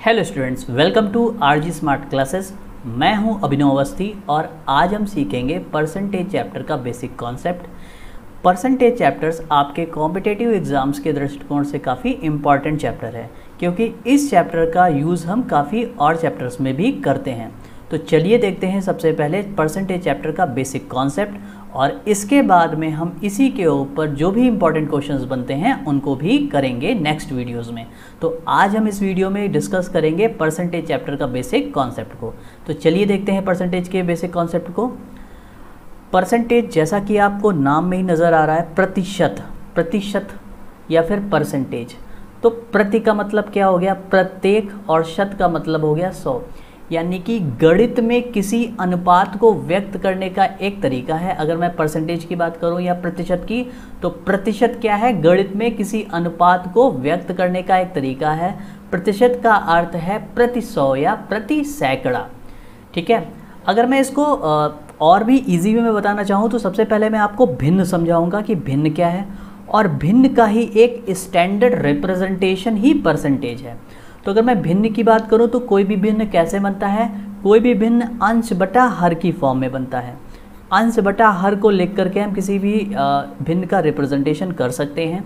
Hello students, welcome to RG Smart Classes. मैं हूं अभिनव अवस्थी और आज हम सीखेंगे परसेंटेज चैप्टर का बेसिक कॉन्सेप्ट। परसेंटेज चैप्टर्स आपके कॉम्पिटिटिव एग्जाम्स के दृष्टिकोण से काफ़ी इम्पॉर्टेंट चैप्टर है, क्योंकि इस चैप्टर का यूज़ हम काफ़ी और चैप्टर्स में भी करते हैं। तो चलिए देखते हैं सबसे पहले परसेंटेज चैप्टर का बेसिक कॉन्सेप्ट, और इसके बाद में हम इसी के ऊपर जो भी इम्पॉर्टेंट क्वेश्चंस बनते हैं उनको भी करेंगे नेक्स्ट वीडियोस में। तो आज हम इस वीडियो में डिस्कस करेंगे परसेंटेज चैप्टर का बेसिक कॉन्सेप्ट को। तो चलिए देखते हैं परसेंटेज के बेसिक कॉन्सेप्ट को। परसेंटेज, जैसा कि आपको नाम में ही नज़र आ रहा है, प्रतिशत या फिर परसेंटेज। तो प्रति का मतलब क्या हो गया, प्रत्येक, और शत का मतलब हो गया 100। यानी कि गणित में किसी अनुपात को व्यक्त करने का एक तरीका है। अगर मैं परसेंटेज की बात करूं या प्रतिशत की, तो प्रतिशत क्या है, गणित में किसी अनुपात को व्यक्त करने का एक तरीका है। प्रतिशत का अर्थ है प्रति 100 या प्रति सैकड़ा। ठीक है, अगर मैं इसको और भी इजी वे में बताना चाहूँ तो सबसे पहले मैं आपको भिन्न समझाऊंगा कि भिन्न क्या है, और भिन्न का ही एक स्टैंडर्ड रिप्रेजेंटेशन ही परसेंटेज है। तो अगर मैं भिन्न की बात करूं तो कोई भी भिन्न कैसे बनता है, कोई भी भिन्न अंश बटा हर की फॉर्म में बनता है। अंश बटा हर को लेकर करके हम किसी भी भिन्न का रिप्रेजेंटेशन कर सकते हैं,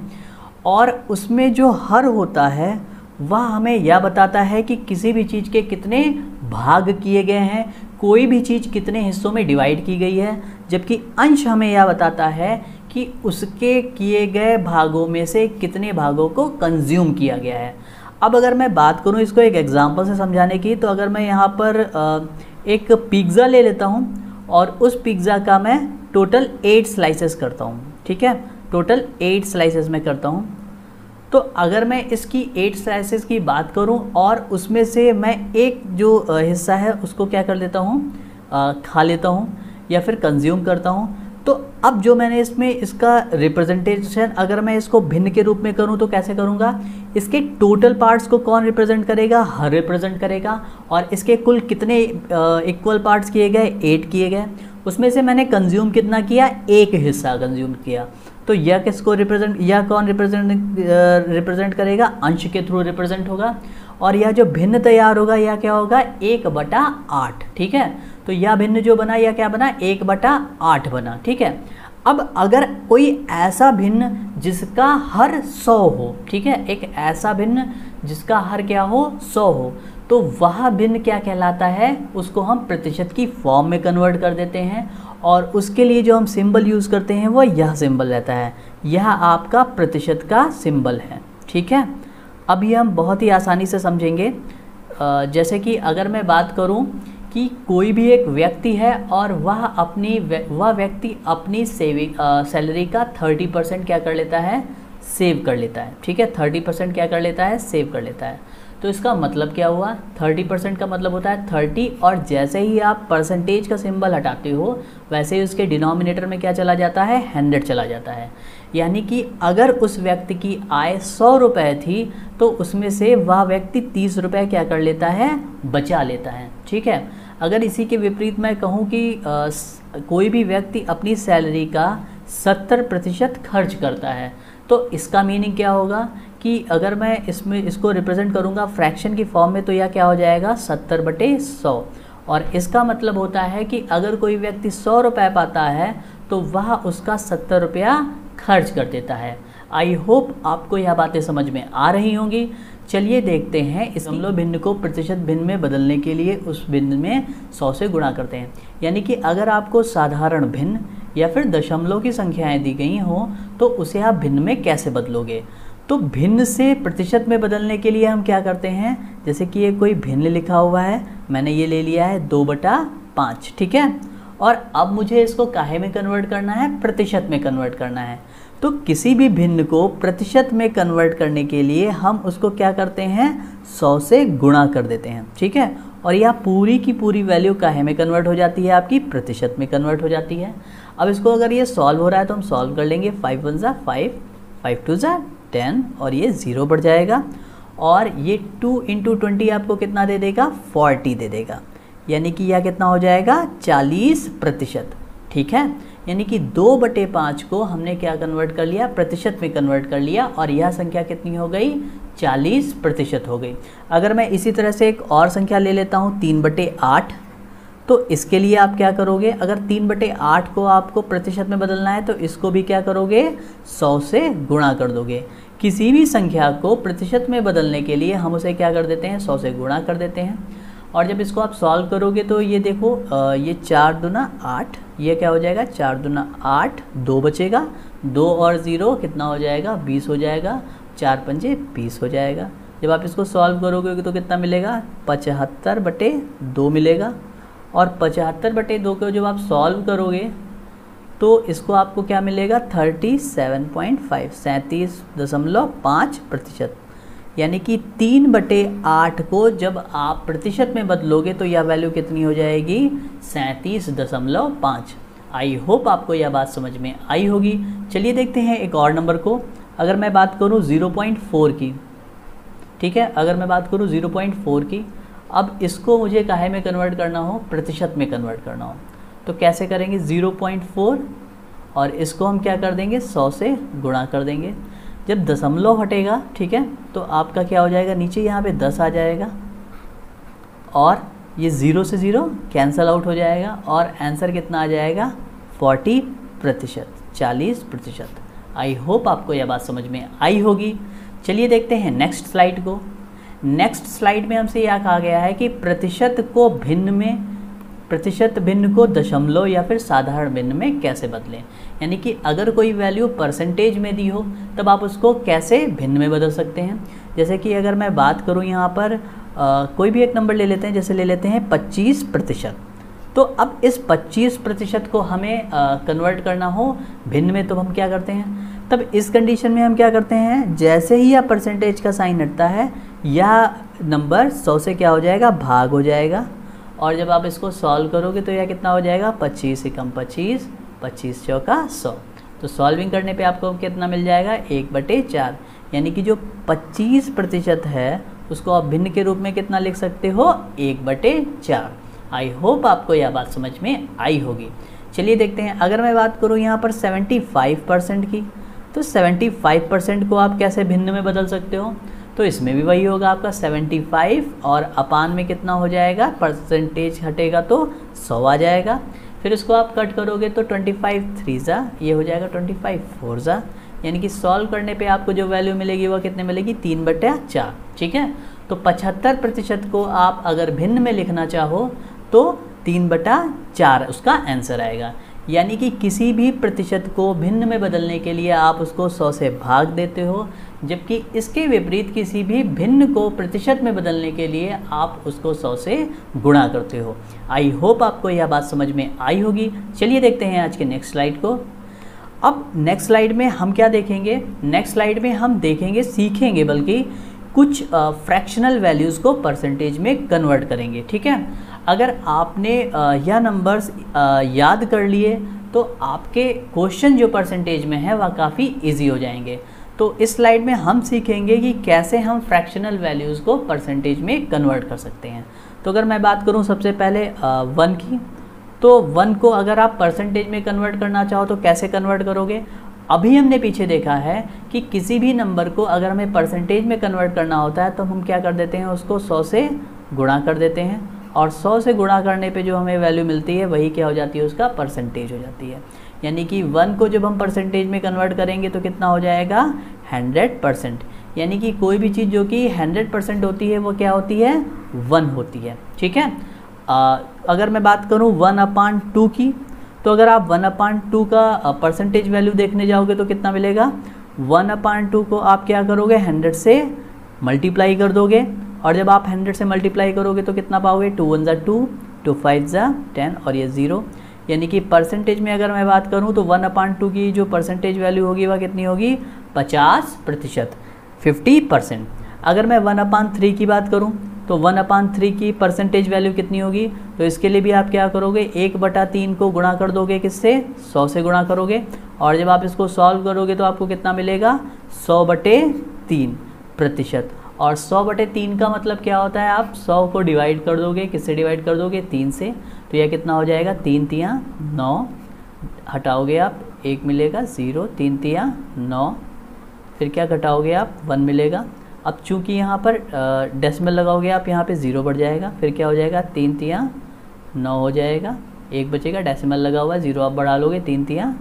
और उसमें जो हर होता है वह हमें यह बताता है कि किसी भी चीज़ के कितने भाग किए गए हैं, कोई भी चीज़ कितने हिस्सों में डिवाइड की गई है। जबकि अंश हमें यह बताता है कि उसके किए गए भागों में से कितने भागों को कंज्यूम किया गया है। अब अगर मैं बात करूं इसको एक एग्जांपल से समझाने की, तो अगर मैं यहाँ पर एक पिज़्ज़ा ले लेता हूँ और उस पिज़्ज़ा का मैं टोटल 8 स्लाइसेस करता हूँ। ठीक है, टोटल 8 स्लाइसेस में करता हूँ। तो अगर मैं इसकी 8 स्लाइसेस की बात करूँ और उसमें से मैं एक जो हिस्सा है उसको क्या कर लेता हूँ, खा लेता हूँ या फिर कंज्यूम करता हूँ, तो अब जो मैंने इसमें इसका रिप्रेजेंटेशन अगर मैं इसको भिन्न के रूप में करूं तो कैसे करूंगा, इसके टोटल पार्ट्स को कौन रिप्रेजेंट करेगा, हर रिप्रेजेंट करेगा, और इसके कुल कितने इक्वल पार्ट्स किए गए, 8 किए गए। उसमें से मैंने कंज्यूम कितना किया, एक हिस्सा कंज्यूम किया। तो यह किसको रिप्रेजेंट, यह कौन रिप्रेजेंट करेगा, अंश के थ्रू रिप्रेजेंट होगा। और यह जो भिन्न तैयार होगा यह क्या होगा, 1/8। ठीक है, तो यह भिन्न जो बना यह क्या बना, 1/8 बना। ठीक है, अब अगर कोई ऐसा भिन्न जिसका हर 100 हो, ठीक है, एक ऐसा भिन्न जिसका हर क्या हो, 100 हो, तो वह भिन्न क्या कहलाता है, उसको हम प्रतिशत की फॉर्म में कन्वर्ट कर देते हैं, और उसके लिए जो हम सिंबल यूज़ करते हैं वह यह सिंबल रहता है। यह आपका प्रतिशत का सिंबल है। ठीक है, अब ये हम बहुत ही आसानी से समझेंगे। जैसे कि अगर मैं बात करूं कि कोई भी एक व्यक्ति है और वह व्यक्ति अपनी सैलरी का 30% क्या कर लेता है, सेव कर लेता है। ठीक है, 30% क्या कर लेता है, सेव कर लेता है। तो इसका मतलब क्या हुआ, 30% का मतलब होता है 30, और जैसे ही आप परसेंटेज का सिंबल हटाते हो वैसे ही उसके डिनोमिनेटर में क्या चला जाता है, 100 चला जाता है। यानी कि अगर उस व्यक्ति की आय 100 रुपये थी तो उसमें से वह व्यक्ति 30 रुपये क्या कर लेता है, बचा लेता है। ठीक है, अगर इसी के विपरीत मैं कहूँ कि कोई भी व्यक्ति अपनी सैलरी का 70% खर्च करता है, तो इसका मीनिंग क्या होगा कि अगर मैं इसको रिप्रेजेंट करूँगा फ्रैक्शन की फॉर्म में, तो यह क्या हो जाएगा, 70/100। और इसका मतलब होता है कि अगर कोई व्यक्ति 100 रुपये पाता है तो वह उसका 70 रुपया खर्च कर देता है। आई होप आपको यह बातें समझ में आ रही होंगी। चलिए देखते हैं इस दशमलव भिन्न को प्रतिशत भिन्न में बदलने के लिए उस भिन्न में 100 से गुणा करते हैं। यानी कि अगर आपको साधारण भिन्न या फिर दशमलव की संख्याएं दी गई हों तो उसे आप भिन्न में कैसे बदलोगे। तो भिन्न से प्रतिशत में बदलने के लिए हम क्या करते हैं, जैसे कि ये कोई भिन्न लिखा हुआ है, मैंने ये ले लिया है 2/5। ठीक है, और अब मुझे इसको काहे में कन्वर्ट करना है, प्रतिशत में कन्वर्ट करना है। तो किसी भी भिन्न को प्रतिशत में कन्वर्ट करने के लिए हम उसको क्या करते हैं, 100 से गुणा कर देते हैं। ठीक है, और यह पूरी की पूरी वैल्यू काहे में कन्वर्ट हो जाती है, आपकी प्रतिशत में कन्वर्ट हो जाती है। अब इसको अगर ये सॉल्व हो रहा है तो हम सॉल्व कर लेंगे। 5 1 = 5, 5 2 = 10, और ये 0 बढ़ जाएगा, और ये 2 × 20 आपको कितना दे देगा, 40 दे देगा। यानी कि यह कितना हो जाएगा, 40%। ठीक है, यानी कि 2/5 को हमने क्या कन्वर्ट कर लिया, प्रतिशत में कन्वर्ट कर लिया, और यह संख्या कितनी हो गई, 40% हो गई। अगर मैं इसी तरह से एक और संख्या ले लेता हूँ 3/8, तो इसके लिए आप क्या करोगे, अगर 3/8 को आपको प्रतिशत में बदलना है तो इसको भी क्या करोगे, 100 से गुणा कर दोगे। किसी भी संख्या को प्रतिशत में बदलने के लिए हम उसे क्या कर देते हैं, 100 से गुणा कर देते हैं। और जब इसको आप सॉल्व करोगे तो ये देखो, ये 4 दूना 8, ये क्या हो जाएगा, 4 दूना 8, 2 बचेगा, 2 और 0 कितना हो जाएगा, 20 हो जाएगा, 4 पंजे 20 हो जाएगा। जब आप इसको सॉल्व करोगे तो कितना मिलेगा, 75/2 मिलेगा। और 75/2 को जब आप सॉल्व करोगे तो इसको आपको क्या मिलेगा, 37.5, 37.5%। यानी कि 3/8 को जब आप प्रतिशत में बदलोगे तो यह वैल्यू कितनी हो जाएगी, 37.5। आई होप आपको यह बात समझ में आई होगी। चलिए देखते हैं एक और नंबर को। अगर मैं बात करूं 0.4 की, ठीक है, अगर मैं बात करूं 0.4 की, अब इसको मुझे काहे में कन्वर्ट करना हो, प्रतिशत में कन्वर्ट करना हो, तो कैसे करेंगे, 0.4 और इसको हम क्या कर देंगे, 100 से गुणा कर देंगे। जब दशमलव हटेगा, ठीक है, तो आपका क्या हो जाएगा, नीचे यहाँ पे 10 आ जाएगा और ये 0 से 0 कैंसल आउट हो जाएगा और आंसर कितना आ जाएगा, 40%, 40%। आई होप आपको यह बात समझ में आई होगी। चलिए देखते हैं नेक्स्ट स्लाइड को। नेक्स्ट स्लाइड में हमसे यह कहा गया है कि प्रतिशत भिन्न को दशमलव या फिर साधारण भिन्न में कैसे बदलें। यानी कि अगर कोई वैल्यू परसेंटेज में दी हो तब आप उसको कैसे भिन्न में बदल सकते हैं। जैसे कि अगर मैं बात करूं यहाँ पर कोई भी एक नंबर ले लेते हैं, जैसे ले लेते हैं 25%। तो अब इस 25% को हमें कन्वर्ट करना हो भिन्न में, तो हम क्या करते हैं, तब इस कंडीशन में हम क्या करते हैं, जैसे ही यह परसेंटेज का साइन हटता है यह नंबर 100 से क्या हो जाएगा, भाग हो जाएगा। और जब आप इसको सॉल्व करोगे तो यह कितना हो जाएगा, 25 से कम 25, 25 चौका 100। तो सॉल्विंग करने पे आपको कितना मिल जाएगा, 1/4। यानी कि जो 25% है उसको आप भिन्न के रूप में कितना लिख सकते हो, 1/4। आई होप आपको यह बात समझ में आई होगी। चलिए देखते हैं, अगर मैं बात करूँ यहाँ पर 75% की, तो 75% को आप कैसे भिन्न में बदल सकते हो, तो इसमें भी वही होगा आपका 75 और अपान में कितना हो जाएगा, परसेंटेज हटेगा तो 100 आ जाएगा। फिर इसको आप कट करोगे तो 25 3 ये हो जाएगा 25 4 यानी कि सॉल्व करने पे आपको जो वैल्यू मिलेगी वह कितने मिलेगी, 3/4। ठीक है, तो 75% को आप अगर भिन्न में लिखना चाहो तो 3/4 उसका आंसर आएगा। यानी कि किसी भी प्रतिशत को भिन्न में बदलने के लिए आप उसको 100 से भाग देते हो, जबकि इसके विपरीत किसी भी भिन्न को प्रतिशत में बदलने के लिए आप उसको 100 से गुणा करते हो। आई होप आपको यह बात समझ में आई होगी। चलिए देखते हैं आज के नेक्स्ट स्लाइड को। अब नेक्स्ट स्लाइड में हम क्या देखेंगे, नेक्स्ट स्लाइड में हम देखेंगे, सीखेंगे बल्कि कुछ फ्रैक्शनल वैल्यूज़ को परसेंटेज में कन्वर्ट करेंगे। ठीक है, अगर आपने यह नंबर्स याद कर लिए तो आपके क्वेश्चन जो परसेंटेज में है वह काफ़ी इजी हो जाएंगे। तो इस स्लाइड में हम सीखेंगे कि कैसे हम फ्रैक्शनल वैल्यूज़ को परसेंटेज में कन्वर्ट कर सकते हैं। तो अगर मैं बात करूं सबसे पहले 1 की, तो 1 को अगर आप परसेंटेज में कन्वर्ट करना चाहो तो कैसे कन्वर्ट करोगे। अभी हमने पीछे देखा है कि किसी भी नंबर को अगर हमें परसेंटेज में कन्वर्ट करना होता है तो हम क्या कर देते हैं, उसको 100 से गुणा कर देते हैं और 100 से गुणा करने पे जो हमें वैल्यू मिलती है वही क्या हो जाती है, उसका परसेंटेज हो जाती है। यानी कि 1 को जब हम परसेंटेज में कन्वर्ट करेंगे तो कितना हो जाएगा, 100%। यानी कि कोई भी चीज़ जो कि 100% होती है वो क्या होती है, 1 होती है। ठीक है, अगर मैं बात करूँ 1/2 की, तो अगर आप 1/2 का परसेंटेज वैल्यू देखने जाओगे तो कितना मिलेगा, 1/2 को आप क्या करोगे, 100 से मल्टीप्लाई कर दोगे और जब आप 100 से मल्टीप्लाई करोगे तो कितना पाओगे, 2 1 ज़ा 2, 2 5 ज़ा 10 और ये 0। यानी कि परसेंटेज में अगर मैं बात करूं तो 1/2 की जो परसेंटेज वैल्यू होगी वह कितनी होगी, 50%, 50%। अगर मैं 1/3 की बात करूं तो 1/3 की परसेंटेज वैल्यू कितनी होगी, तो इसके लिए भी आप क्या करोगे, 1/3 को गुणा कर दोगे, किससे, 100 से गुणा करोगे और जब आप इसको सॉल्व करोगे तो आपको कितना मिलेगा, 100/3%। और 100/3 का मतलब क्या होता है, आप 100 को डिवाइड कर दोगे, किससे डिवाइड कर दोगे, 3 से। तो यह कितना हो जाएगा, 3 3 9, हटाओगे आप 1 मिलेगा 0, 3 3 9, फिर क्या घटाओगे आप 1 मिलेगा अब चूंकि यहाँ पर डेसिमल लगाओगे आप, यहाँ पे 0 बढ़ जाएगा, फिर क्या हो जाएगा 3 तियाँ 9 हो जाएगा, 1 बचेगा, डेसिमल लगा हुआ है, 0 आप बढ़ा लोगे 3 तियाँ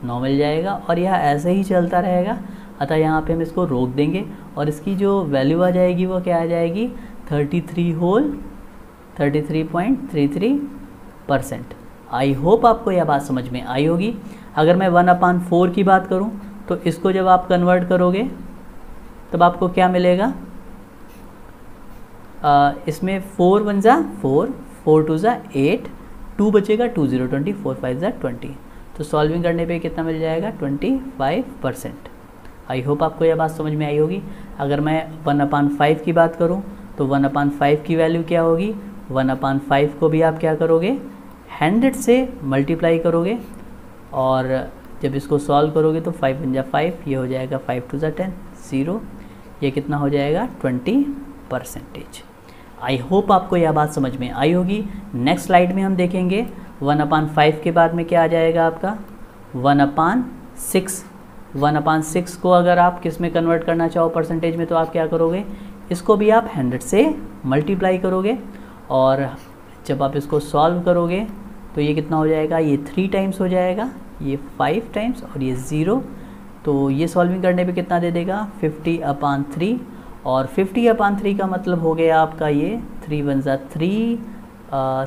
9 मिल जाएगा, और यह ऐसे ही चलता रहेगा। अतः यहाँ पे हम इसको रोक देंगे और इसकी जो वैल्यू आ जाएगी वो क्या आ जाएगी 33.33%। आई होप आपको यह बात समझ में आई होगी। अगर मैं 1/4 की बात करूं तो इसको जब आप कन्वर्ट करोगे तब आपको क्या मिलेगा, इसमें 4 1 जा 4, 4 2 जा 8, 2 बचेगा, 2 0 20, 4 5 जा 20। तो सॉल्विंग करने पे कितना मिल जाएगा 25%। आई होप आपको यह बात समझ में आई होगी। अगर मैं 1/5 की बात करूं तो 1/5 की वैल्यू क्या होगी, 1/5 को भी आप क्या करोगे 100 से मल्टीप्लाई करोगे, और जब इसको सॉल्व करोगे तो 5 1 जा 5, ये हो जाएगा 5 2 जा 10, 0, ये कितना हो जाएगा 20%। आई होप आपको यह बात समझ में आई होगी। नेक्स्ट स्लाइड में हम देखेंगे 1/5 के बाद में क्या आ जाएगा आपका 1/6। 1/6 को अगर आप किस में कन्वर्ट करना चाहो परसेंटेज में, तो आप क्या करोगे, इसको भी आप 100 से मल्टीप्लाई करोगे, और जब आप इसको सॉल्व करोगे तो ये कितना हो जाएगा, ये 3 टाइम्स हो जाएगा, ये 5 टाइम्स और ये 0। तो ये सॉल्विंग करने पे कितना दे देगा 50/3, और 50/3 का मतलब हो गया आपका ये 3 1 जा 3,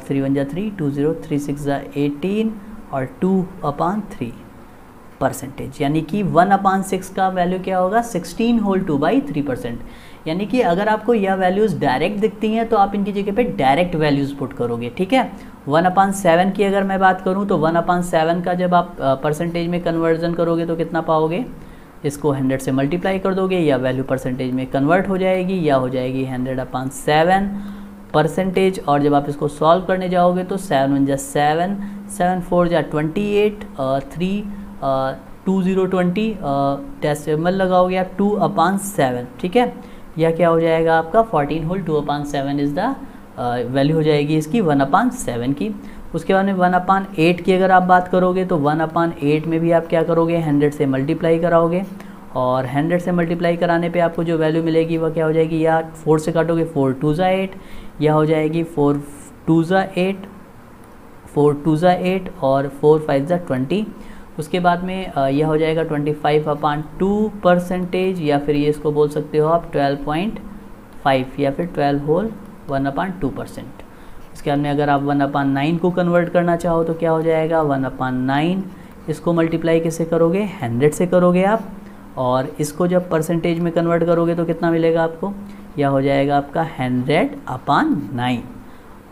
3 1 जा 3, 2 0, 3 6 जा 18 और 2/3%। यानी कि 1/6 का वैल्यू क्या होगा 16 होल 2/3%। यानी कि अगर आपको यह वैल्यूज़ डायरेक्ट दिखती हैं तो आप इनकी जगह पे डायरेक्ट वैल्यूज़ पुट करोगे, ठीक है। 1/7 की अगर मैं बात करूं तो 1/7 का जब आप परसेंटेज में कन्वर्जन करोगे तो कितना पाओगे, इसको 100 से मल्टीप्लाई कर दोगे, या वैल्यू परसेंटेज में कन्वर्ट हो जाएगी, या हो जाएगी 100/7%। और जब आप इसको सॉल्व करने जाओगे तो 7 1 जा 7, 7 4 जा 28, 3 2 0 20, डेसिमल लगाओगे आप 2/7, ठीक है। यह क्या हो जाएगा आपका 14 होल 2/7 इज़ द वैल्यू हो जाएगी इसकी 1/7 की। उसके बाद में 1/8 की अगर आप बात करोगे तो 1/8 में भी आप क्या करोगे 100 से मल्टीप्लाई कराओगे, और 100 से मल्टीप्लाई कराने पे आपको जो वैल्यू मिलेगी वह क्या हो जाएगी, या 4 से काटोगे 4 2 जा 8, यह हो जाएगी 4 2 जा 8, 4 2 जा 8 और 4 5 जा 20। उसके बाद में यह हो जाएगा 25/2%, या फिर ये इसको बोल सकते हो आप 12.5, या फिर 12 होल 1/2%। इसके बाद में अगर आप 1/9 को कन्वर्ट करना चाहो तो क्या हो जाएगा 1/9, इसको मल्टीप्लाई किससे करोगे 100 से करोगे आप, और इसको जब परसेंटेज में कन्वर्ट करोगे तो कितना मिलेगा आपको, यह हो जाएगा आपका 100/9।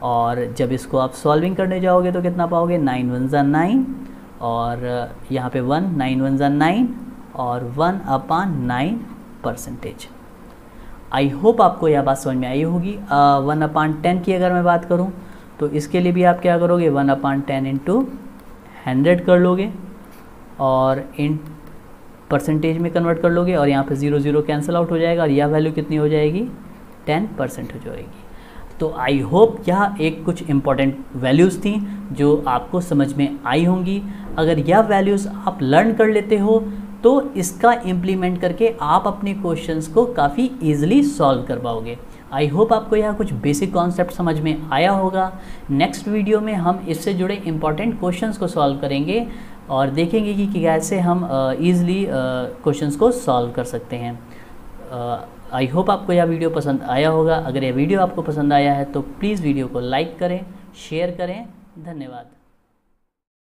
और जब इसको आप सॉल्विंग करने जाओगे तो कितना पाओगे 9 1 जा 9, और यहाँ पे 1 9 1 जा 9 और 1/9%। आई होप आपको यह बात समझ में आई होगी। 1/10 की अगर मैं बात करूँ तो इसके लिए भी आप क्या करोगे 1/10 इंटू 100 कर लोगे, और इन परसेंटेज में कन्वर्ट कर लोगे, और यहाँ पे 0 0 कैंसिल आउट हो जाएगा, और यह वैल्यू कितनी हो जाएगी 10% हो जाएगी। तो आई होप यह एक कुछ इम्पॉर्टेंट वैल्यूज़ थी जो आपको समझ में आई होंगी। अगर यह वैल्यूज़ आप लर्न कर लेते हो तो इसका इम्प्लीमेंट करके आप अपने क्वेश्चंस को काफ़ी ईजिली सॉल्व कर पाओगे। आई होप आपको यह कुछ बेसिक कॉन्सेप्ट समझ में आया होगा। नेक्स्ट वीडियो में हम इससे जुड़े इम्पॉर्टेंट क्वेश्चंस को सॉल्व करेंगे और देखेंगे कि कैसे हम ईज़िली क्वेश्चंस को सॉल्व कर सकते हैं। आई होप आपको यह वीडियो पसंद आया होगा। अगर यह वीडियो आपको पसंद आया है तो प्लीज़ वीडियो को लाइक करें, शेयर करें। धन्यवाद।